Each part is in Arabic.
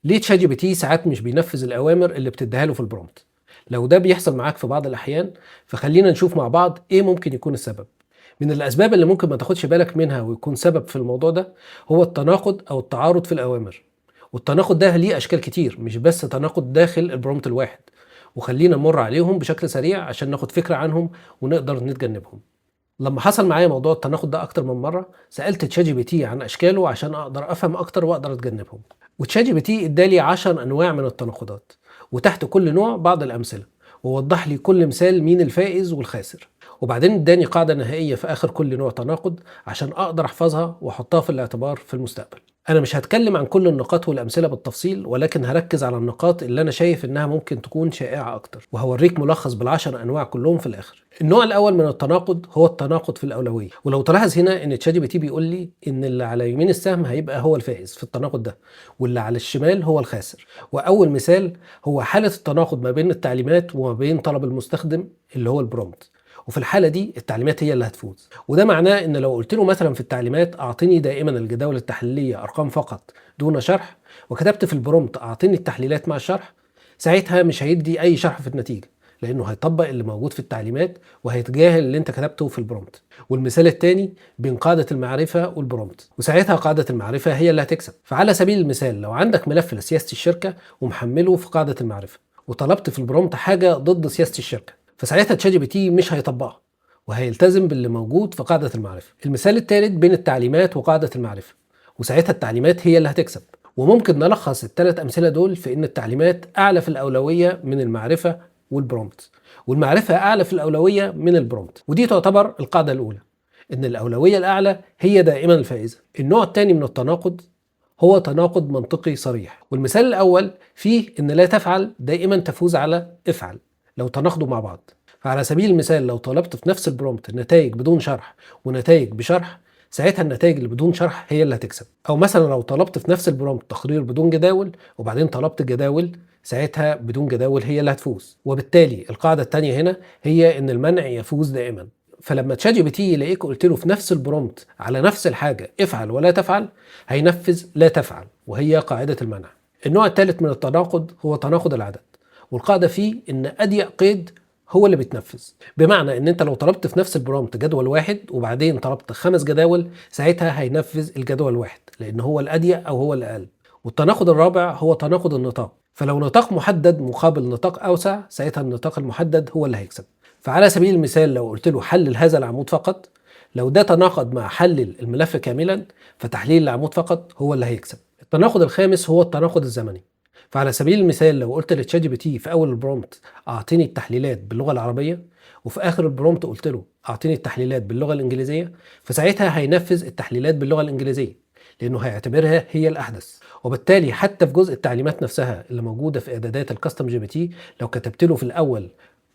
ليه تشات جي بي تي ساعات مش بينفذ الأوامر اللي بتديها له في البرومبت؟ لو ده بيحصل معاك في بعض الأحيان فخلينا نشوف مع بعض إيه ممكن يكون السبب. من الأسباب اللي ممكن ما تاخدش بالك منها ويكون سبب في الموضوع ده هو التناقض أو التعارض في الأوامر. والتناقض ده ليه أشكال كتير، مش بس تناقض داخل البرومبت الواحد. وخلينا نمر عليهم بشكل سريع عشان ناخد فكرة عنهم ونقدر نتجنبهم. لما حصل معايا موضوع التناقض ده اكتر من مره سالت تشات جي بي تي عن اشكاله عشان اقدر افهم اكتر واقدر اتجنبهم. وتشات جي بي تي ادالي 10 انواع من التناقضات، وتحت كل نوع بعض الامثله، ووضح لي كل مثال مين الفائز والخاسر. وبعدين اداني قاعده نهائيه في اخر كل نوع تناقض عشان اقدر احفظها واحطها في الاعتبار في المستقبل. انا مش هتكلم عن كل النقاط والامثله بالتفصيل، ولكن هركز على النقاط اللي انا شايف انها ممكن تكون شائعه اكتر، وهوريك ملخص بالعشر انواع كلهم في الاخر. النوع الاول من التناقض هو التناقض في الاولويه. ولو تلاحظ هنا ان تشات جي بي تي بيقول لي ان اللي على يمين السهم هيبقى هو الفائز في التناقض ده، واللي على الشمال هو الخاسر. واول مثال هو حاله التناقض ما بين التعليمات وما بين طلب المستخدم اللي هو البرومبت. وفي الحالة دي التعليمات هي اللي هتفوز، وده معناه ان لو قلت له مثلا في التعليمات اعطيني دائما الجداول التحليلية ارقام فقط دون شرح، وكتبت في البرومبت اعطيني التحليلات مع الشرح، ساعتها مش هيدي اي شرح في النتيجة، لانه هيطبق اللي موجود في التعليمات وهيتجاهل اللي انت كتبته في البرومبت. والمثال الثاني بين قاعدة المعرفة والبرومبت، وساعتها قاعدة المعرفة هي اللي هتكسب. فعلى سبيل المثال لو عندك ملف لسياسة الشركة ومحمله في قاعدة المعرفة، وطلبت في البرومبت حاجة ضد سياسة الشركة، فساعتها تشات جي بي تي مش هيطبقها وهيلتزم باللي موجود في قاعدة المعرفة. المثال الثالث بين التعليمات وقاعدة المعرفة، وساعتها التعليمات هي اللي هتكسب. وممكن نلخص الثلاث أمثلة دول في إن التعليمات أعلى في الأولوية من المعرفة والبرومبت، والمعرفة أعلى في الأولوية من البرومبت، ودي تعتبر القاعدة الأولى، إن الأولوية الأعلى هي دائما الفائزة. النوع الثاني من التناقض هو تناقض منطقي صريح، والمثال الأول فيه إن لا تفعل دائما تفوز على افعل لو تناقضوا مع بعض. فعلى سبيل المثال لو طلبت في نفس البرومبت نتائج بدون شرح ونتائج بشرح، ساعتها النتائج اللي بدون شرح هي اللي هتكسب. او مثلا لو طلبت في نفس البرومبت تقرير بدون جداول وبعدين طلبت جداول، ساعتها بدون جداول هي اللي هتفوز. وبالتالي القاعده الثانيه هنا هي ان المنع يفوز دائما. فلما تشات جي بي تي يلاقيك قلت له في نفس البرومبت على نفس الحاجه افعل ولا تفعل، هينفذ لا تفعل، وهي قاعده المنع. النوع الثالث من التناقض هو تناقض العدد، والقاعده فيه ان اضيق قيد هو اللي بيتنفذ. بمعنى ان انت لو طلبت في نفس البرومبت جدول واحد وبعدين طلبت 5 جداول، ساعتها هينفذ الجدول الواحد لان هو الاضيق او هو الاقل. والتناقض الرابع هو تناقض النطاق، فلو نطاق محدد مقابل نطاق اوسع، ساعتها النطاق المحدد هو اللي هيكسب. فعلى سبيل المثال لو قلت له حلل هذا العمود فقط، لو ده تناقض مع حلل الملف كاملا، فتحليل العمود فقط هو اللي هيكسب. التناقض الخامس هو التناقض الزمني. فعلى سبيل المثال لو قلت لتشات جي بي تي في اول البرومبت اعطيني التحليلات باللغه العربيه، وفي اخر البرومبت قلت له اعطيني التحليلات باللغه الانجليزيه، فساعتها هينفذ التحليلات باللغه الانجليزيه لانه هيعتبرها هي الاحدث. وبالتالي حتى في جزء التعليمات نفسها اللي موجوده في اعدادات الكاستم جي بي تي، لو كتبت له في الاول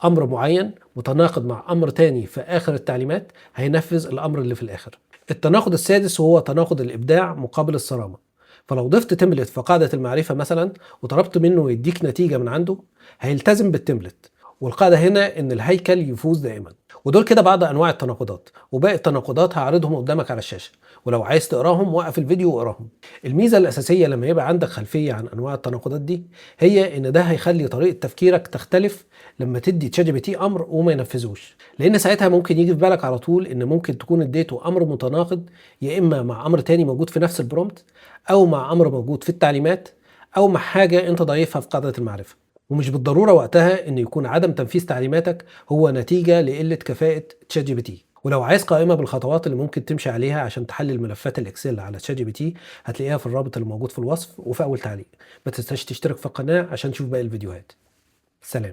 امر معين متناقض مع امر تاني في اخر التعليمات، هينفذ الامر اللي في الاخر. التناقض السادس هو تناقض الابداع مقابل الصرامه. فلو ضفت تمبلت في قاعدة المعرفة مثلا وطلبت منه يديك نتيجة من عنده، هيلتزم بالتمبلت. والقاعدة هنا ان الهيكل يفوز دائما. ودول كده بعض انواع التناقضات، وباقي التناقضات هعرضهم قدامك على الشاشة، ولو عايز تقراهم وقف الفيديو واقراهم. الميزة الأساسية لما يبقى عندك خلفية عن انواع التناقضات دي هي ان ده هيخلي طريقة تفكيرك تختلف لما تدي تشات جي بي تي امر وما ينفذوش، لان ساعتها ممكن يجي في بالك على طول ان ممكن تكون اديته امر متناقض يا اما مع امر تاني موجود في نفس البرومبت، او مع امر موجود في التعليمات، او مع حاجه انت ضايفها في قاعده المعرفه. ومش بالضروره وقتها ان يكون عدم تنفيذ تعليماتك هو نتيجه لقله كفاءه تشات جي بي تي. ولو عايز قائمه بالخطوات اللي ممكن تمشي عليها عشان تحلل ملفات الاكسل على تشات جي بي تي، هتلاقيها في الرابط اللي موجود في الوصف وفي اول تعليق. ما تنساش تشترك في القناه عشان تشوف باقي الفيديوهات. سلام.